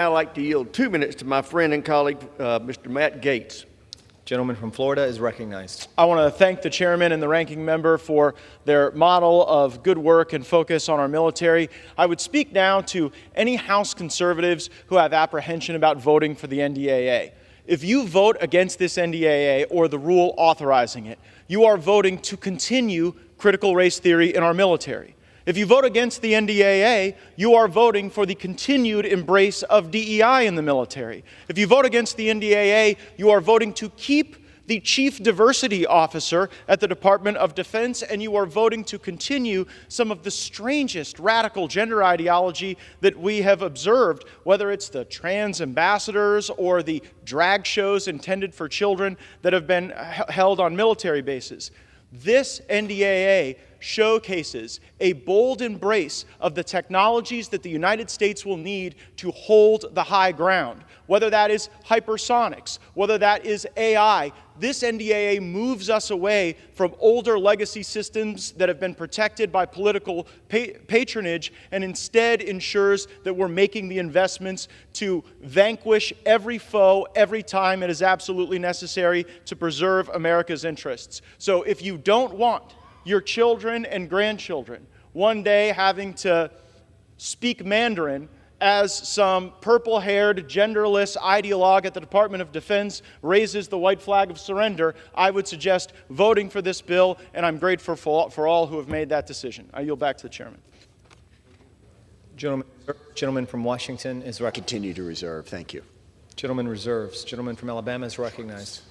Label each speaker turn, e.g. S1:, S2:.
S1: I'd like to yield 2 minutes to my friend and colleague, Mr. Matt Gaetz.
S2: Gentleman from Florida is recognized.
S3: I want to thank the chairman and the ranking member for their model of good work and focus on our military. I would speak now to any House conservatives who have apprehension about voting for the NDAA. If you vote against this NDAA or the rule authorizing it, you are voting to continue critical race theory in our military. If you vote against the NDAA, you are voting for the continued embrace of DEI in the military. If you vote against the NDAA, you are voting to keep the Chief Diversity Officer at the Department of Defense, and you are voting to continue some of the strangest radical gender ideology that we have observed, whether it's the trans ambassadors or the drag shows intended for children that have been held on military bases. This NDAA showcases a bold embrace of the technologies that the United States will need to hold the high ground. Whether that is hypersonics, whether that is AI, this NDAA moves us away from older legacy systems that have been protected by political patronage and instead ensures that we're making the investments to vanquish every foe every time it is absolutely necessary to preserve America's interests. So if you don't want your children and grandchildren one day having to speak Mandarin as some purple-haired, genderless ideologue at the Department of Defense raises the white flag of surrender, I would suggest voting for this bill, and I'm grateful for all who have made that decision. I yield back to the chairman.
S2: Gentleman from Washington is recognized.
S4: Continue to reserve. Thank you.
S2: Gentleman reserves. Gentleman from Alabama is recognized.